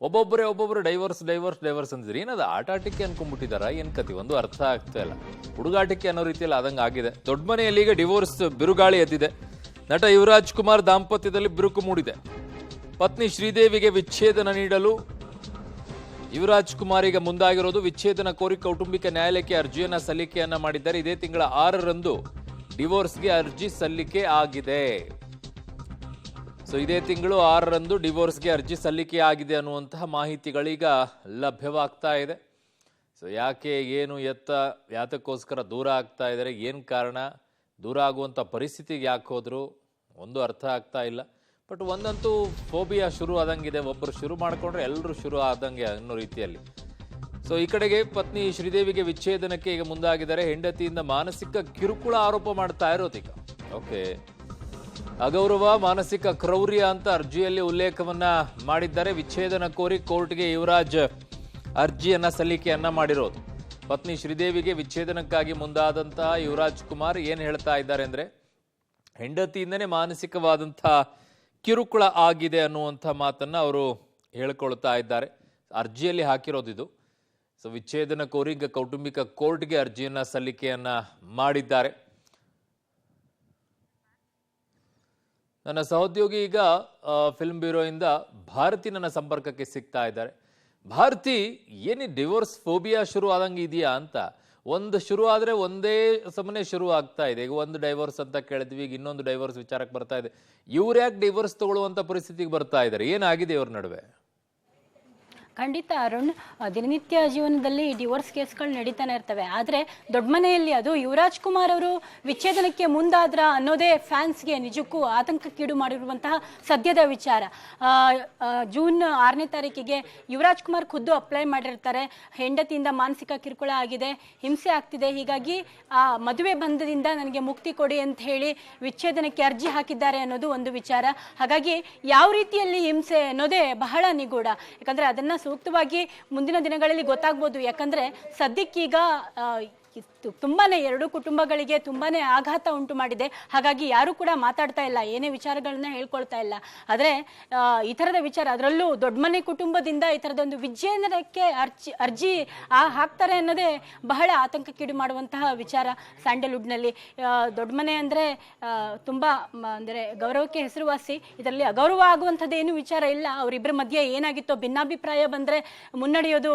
ಒಬ್ಬೊಬ್ಬರು ಡೈವರ್ಸ್ ಅಂತಿದ್ರು. ಏನದು ಆಟಾಟಿಕೆ ಅನ್ಕೊಂಡ್ಬಿಟ್ಟಿದಾರ, ಏನ್ ಕತಿ ಒಂದು ಅರ್ಥ ಆಗ್ತಾ ಇಲ್ಲ. ಹುಡುಗಾಟಿಕೆ ಅನ್ನೋ ರೀತಿಯಲ್ಲಿ ಆದಂಗೆ ಆಗಿದೆ. ದೊಡ್ಡ ಮನೆಯಲ್ಲಿ ಈಗ ಡಿವೋರ್ಸ್ ಬಿರುಗಾಳಿ ಎದ್ದಿದೆ. ನಟ ಯುವರಾಜ್ ಕುಮಾರ್ ದಾಂಪತ್ಯದಲ್ಲಿ ಬಿರುಕು ಮೂಡಿದೆ. ಪತ್ನಿ ಶ್ರೀದೇವಿಗೆ ವಿಚ್ಛೇದನ ನೀಡಲು ಯುವರಾಜ್ ಕುಮಾರ್ ಈಗ ಮುಂದಾಗಿರೋದು. ವಿಚ್ಛೇದನ ಕೋರಿ ಕೌಟುಂಬಿಕ ನ್ಯಾಯಾಲಯಕ್ಕೆ ಅರ್ಜಿಯನ್ನ ಸಲ್ಲಿಕೆಯನ್ನ ಮಾಡಿದ್ದಾರೆ. ಇದೇ ತಿಂಗಳ 6ರಂದು ಡಿವೋರ್ಸ್ಗೆ ಅರ್ಜಿ ಸಲ್ಲಿಕೆ ಆಗಿದೆ. ಸೊ ಇದೇ ತಿಂಗಳು 6ರಂದು ಡಿವೋರ್ಸ್ಗೆ ಅರ್ಜಿ ಸಲ್ಲಿಕೆ ಆಗಿದೆ ಅನ್ನುವಂತಹ ಮಾಹಿತಿಗಳೀಗ ಲಭ್ಯವಾಗ್ತಾ ಇದೆ. ಸೊ ಯಾಕೆ, ಏನು, ಯಾತಕ್ಕೋಸ್ಕರ ದೂರ ಆಗ್ತಾ ಇದ್ದಾರೆ, ಏನು ಕಾರಣ, ದೂರ ಆಗುವಂಥ ಪರಿಸ್ಥಿತಿಗೆ ಯಾಕೆ ಹೋದ್ರು ಒಂದು ಅರ್ಥ ಆಗ್ತಾ ಇಲ್ಲ. ಬಟ್ ಒಂದಂತೂ ಫೋಬಿಯಾ ಶುರು ಆದಂಗಿದೆ. ಒಬ್ಬರು ಶುರು ಮಾಡಿಕೊಂಡ್ರೆ ಎಲ್ಲರೂ ಶುರು ಆದಂಗೆ ಅನ್ನೋ ರೀತಿಯಲ್ಲಿ. ಸೊ ಈ ಕಡೆಗೆ ಪತ್ನಿ ಶ್ರೀದೇವಿಗೆ ವಿಚ್ಛೇದನಕ್ಕೆ ಈಗ ಮುಂದಾಗಿದ್ದಾರೆ. ಹೆಂಡತಿಯಿಂದ ಮಾನಸಿಕ ಕಿರುಕುಳ ಆರೋಪ ಮಾಡ್ತಾ ಇರೋದೀಗ. ಓಕೆ, ಅಗೌರವ, ಮಾನಸಿಕ ಕ್ರೌರ್ಯ ಅಂತ ಅರ್ಜಿಯಲ್ಲಿ ಉಲ್ಲೇಖವನ್ನ ಮಾಡಿದ್ದಾರೆ. ವಿಚ್ಛೇದನ ಕೋರಿ ಕೋರ್ಟ್ಗೆ ಯುವರಾಜ್ ಅರ್ಜಿಯನ್ನ ಸಲ್ಲಿಕೆಯನ್ನ ಮಾಡಿರೋದು. ಪತ್ನಿ ಶ್ರೀದೇವಿಗೆ ವಿಚ್ಛೇದನಕ್ಕಾಗಿ ಮುಂದಾದಂತಹ ಯುವರಾಜ್ ಕುಮಾರ್ ಏನ್ ಹೇಳ್ತಾ ಇದ್ದಾರೆ ಅಂದ್ರೆ, ಹೆಂಡತಿಯಿಂದನೇ ಮಾನಸಿಕವಾದಂತಹ ಕಿರುಕುಳ ಆಗಿದೆ ಅನ್ನುವಂಥ ಮಾತನ್ನ ಅವರು ಹೇಳ್ಕೊಳ್ತಾ ಇದ್ದಾರೆ. ಅರ್ಜಿಯಲ್ಲಿ ಹಾಕಿರೋದಿದು. ಸೊ ವಿಚ್ಛೇದನ ಕೋರಿ ಈಗ ಕೌಟುಂಬಿಕ ಕೋರ್ಟ್ಗೆ ಅರ್ಜಿಯನ್ನ ಸಲ್ಲಿಕೆಯನ್ನ ಮಾಡಿದ್ದಾರೆ. ನನ್ನ ಸಹೋದ್ಯೋಗಿ ಈಗ ಫಿಲ್ಮ್ ಬ್ಯೂರೋಯಿಂದ ಭಾರತಿ ನನ್ನ ಸಂಪರ್ಕಕ್ಕೆ ಸಿಗ್ತಾ ಇದ್ದಾರೆ. ಭಾರತಿ, ಏನಿ ಡಿವೋರ್ಸ್ ಫೋಬಿಯಾ ಶುರು ಆದಂಗೆ ಇದೆಯಾ ಅಂತ? ಒಂದು ಶುರು ಆದ್ರೆ ಒಂದೇ ಸಮನೆ ಶುರು ಆಗ್ತಾ ಇದೆ. ಈಗ ಒಂದು ಡೈವೋರ್ಸ್ ಅಂತ ಕೇಳಿದ್ವಿ, ಈಗ ಇನ್ನೊಂದು ಡೈವೋರ್ಸ್ ವಿಚಾರಕ್ಕೆ ಬರ್ತಾ ಇದೆ. ಇವ್ರು ಯಾಕೆ ಡಿವೋರ್ಸ್ ತಗೊಳ್ಳುವಂತ ಪರಿಸ್ಥಿತಿಗೆ ಬರ್ತಾ ಇದ್ದಾರೆ? ಏನಾಗಿದೆ ಇವ್ರ ನಡುವೆ? ಖಂಡಿತ ಅರುಣ್, ದಿನನಿತ್ಯ ಜೀವನದಲ್ಲಿ ಡಿವೋರ್ಸ್ ಕೇಸ್ಗಳು ನಡೀತಾನೆ ಇರ್ತವೆ. ಆದರೆ ದೊಡ್ಡ ಮನೆಯಲ್ಲಿ ಅದು ಯುವರಾಜ್ ಕುಮಾರ್ ಅವರು ವಿಚ್ಛೇದನಕ್ಕೆ ಮುಂದಾದ್ರ ಅನ್ನೋದೇ ಫ್ಯಾನ್ಸ್ಗೆ ನಿಜಕ್ಕೂ ಆತಂಕಕ್ಕೀಡು ಮಾಡಿರುವಂತಹ ಸದ್ಯದ ವಿಚಾರ. ಜೂನ್ 6ನೇ ತಾರೀಕಿಗೆ ಯುವರಾಜ್ ಕುಮಾರ್ ಖುದ್ದು ಅಪ್ಲೈ ಮಾಡಿರ್ತಾರೆ. ಹೆಂಡತಿಯಿಂದ ಮಾನಸಿಕ ಕಿರುಕುಳ ಆಗಿದೆ, ಹಿಂಸೆ ಆಗ್ತಿದೆ, ಹೀಗಾಗಿ ಆ ಮದುವೆ ಬಂಧದಿಂದ ನನಗೆ ಮುಕ್ತಿ ಕೊಡಿ ಅಂತ ಹೇಳಿ ವಿಚ್ಛೇದನಕ್ಕೆ ಅರ್ಜಿ ಹಾಕಿದ್ದಾರೆ ಅನ್ನೋದು ಒಂದು ವಿಚಾರ. ಹಾಗಾಗಿ ಯಾವ ರೀತಿಯಲ್ಲಿ ಹಿಂಸೆ ಅನ್ನೋದೇ ಬಹಳ ನಿಗೂಢ. ಯಾಕಂದ್ರೆ ಅದನ್ನ ಸೂಕ್ತವಾಗಿ ಮುಂದಿನ ದಿನಗಳಲ್ಲಿ ಗೊತ್ತಾಗ್ಬೋದು. ಯಾಕಂದ್ರೆ ಸದ್ಯಕ್ಕೀಗ ತುಂಬಾನೇ ಎರಡು ಕುಟುಂಬಗಳಿಗೆ ತುಂಬಾನೇ ಆಘಾತ ಉಂಟು ಮಾಡಿದೆ. ಹಾಗಾಗಿ ಯಾರು ಕೂಡ ಮಾತಾಡ್ತಾ ಇಲ್ಲ, ಏನೇ ವಿಚಾರಗಳನ್ನ ಹೇಳ್ಕೊಳ್ತಾ ಇಲ್ಲ. ಆದರೆ ಈ ಥರದ ವಿಚಾರ, ಅದರಲ್ಲೂ ದೊಡ್ಡ ಮನೆ ಕುಟುಂಬದಿಂದ ಈ ಥರದೊಂದು ವಿಚ್ಛೇದನಕ್ಕೆ ಅರ್ಜಿ ಹಾಕ್ತಾರೆ ಅನ್ನೋದೇ ಬಹಳ ಆತಂಕಕ್ಕೀಡು ಮಾಡುವಂತಹ ವಿಚಾರ. ಸ್ಯಾಂಡಲ್ವುಡ್ನಲ್ಲಿ ದೊಡ್ಡ ಮನೆ ಅಂದರೆ ತುಂಬ ಅಂದರೆ ಗೌರವಕ್ಕೆ ಹೆಸರುವಾಸಿ. ಇದರಲ್ಲಿ ಅಗೌರವ ಆಗುವಂಥದ್ದೇನು ವಿಚಾರ ಇಲ್ಲ. ಅವರಿಬ್ಬರ ಮಧ್ಯೆ ಏನಾಗಿತ್ತೋ ಭಿನ್ನಾಭಿಪ್ರಾಯ ಬಂದರೆ ಮುನ್ನಡೆಯೋದು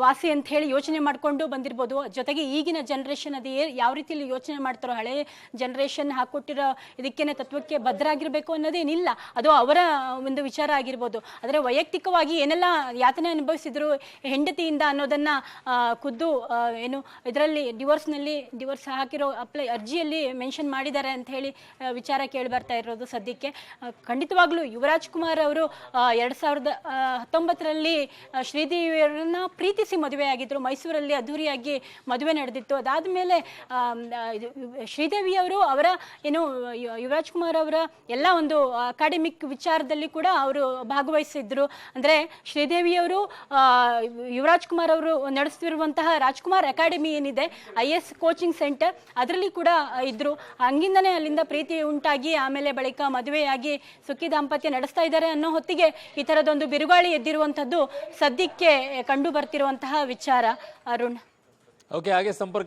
ವಾಸಿ ಅಂತ ಹೇಳಿ ಯೋಚನೆ ಮಾಡಿಕೊಂಡು ಬಂದಿರ್ಬೋದು. ಜೊತೆಗೆ ಈಗಿನ ಜನರೇಷನ್ ಅದು ಯಾವ ರೀತಿಯಲ್ಲಿ ಯೋಚನೆ ಮಾಡ್ತಾರೋ, ಹಳೆ ಜನರೇಷನ್ ಹಾಕೊಟ್ಟಿರೋ ಇದಕ್ಕೇನೆ ತತ್ವಕ್ಕೆ ಬದ್ಧರಾಗಿರ್ಬೇಕು ಅನ್ನೋದೇನಿಲ್ಲ. ಅದು ಅವರ ಒಂದು ವಿಚಾರ ಆಗಿರ್ಬೋದು. ಆದರೆ ವೈಯಕ್ತಿಕವಾಗಿ ಏನೆಲ್ಲ ಯಾತನೆ ಅನುಭವಿಸಿದ್ರು ಹೆಂಡತಿಯಿಂದ ಅನ್ನೋದನ್ನ ಖುದ್ದು ಏನು ಇದರಲ್ಲಿ ಡಿವೋರ್ಸ್ ಹಾಕಿರೋ ಅರ್ಜಿಯಲ್ಲಿ ಮೆನ್ಷನ್ ಮಾಡಿದ್ದಾರೆ ಅಂತ ಹೇಳಿ ವಿಚಾರ ಕೇಳಿ ಬರ್ತಾ ಇರೋದು ಸದ್ಯಕ್ಕೆ. ಖಂಡಿತವಾಗ್ಲೂ ಯುವರಾಜ್ ಕುಮಾರ್ ಅವರು 2019ರಲ್ಲಿ ಶ್ರೀದೇವಿಯವರನ್ನ ಪ್ರೀತಿಸಿ ಮದುವೆ ಆಗಿದ್ರು. ಮೈಸೂರಲ್ಲಿ ಅದ್ದೂರಿಯಾಗಿ ಮದುವೆ ನಡೆದಿತ್ತು. ಅದಾದ್ಮೇಲೆ ಶ್ರೀದೇವಿಯವರು ಅವರ ಏನು ಯುವರಾಜ್ ಕುಮಾರ್ ಅವರ ಎಲ್ಲ ಒಂದು ಅಕಾಡೆಮಿಕ್ ವಿಚಾರದಲ್ಲಿ ಕೂಡ ಅವರು ಭಾಗವಹಿಸಿದ್ರು. ಅಂದ್ರೆ ಶ್ರೀದೇವಿಯವರು ಯುವರಾಜ್ ಕುಮಾರ್ ಅವರು ನಡೆಸ್ತಿರುವಂತಹ ರಾಜ್ಕುಮಾರ್ ಅಕಾಡೆಮಿ ಏನಿದೆ, IAS ಕೋಚಿಂಗ್ ಸೆಂಟರ್, ಅದರಲ್ಲಿ ಕೂಡ ಇದ್ರು. ಹಂಗಿಂದನೇ ಅಲ್ಲಿಂದ ಪ್ರೀತಿ ಉಂಟಾಗಿ ಆಮೇಲೆ ಬಳಿಕ ಮದುವೆಯಾಗಿ ಸುಖಿ ದಾಂಪತ್ಯ ನಡೆಸ್ತಾ ಇದ್ದಾರೆ ಅನ್ನೋ ಹೊತ್ತಿಗೆ ಈ ತರದೊಂದು ಬಿರುಗಾಳಿ ಎದ್ದಿರುವಂತದ್ದು ಸದ್ಯಕ್ಕೆ ಕಂಡು ಬರ್ತಿರುವಂತಹ ವಿಚಾರ ಅರುಣ್. ಓಕೆ, ಹಾಗೆ ಸಂಪರ್ಕ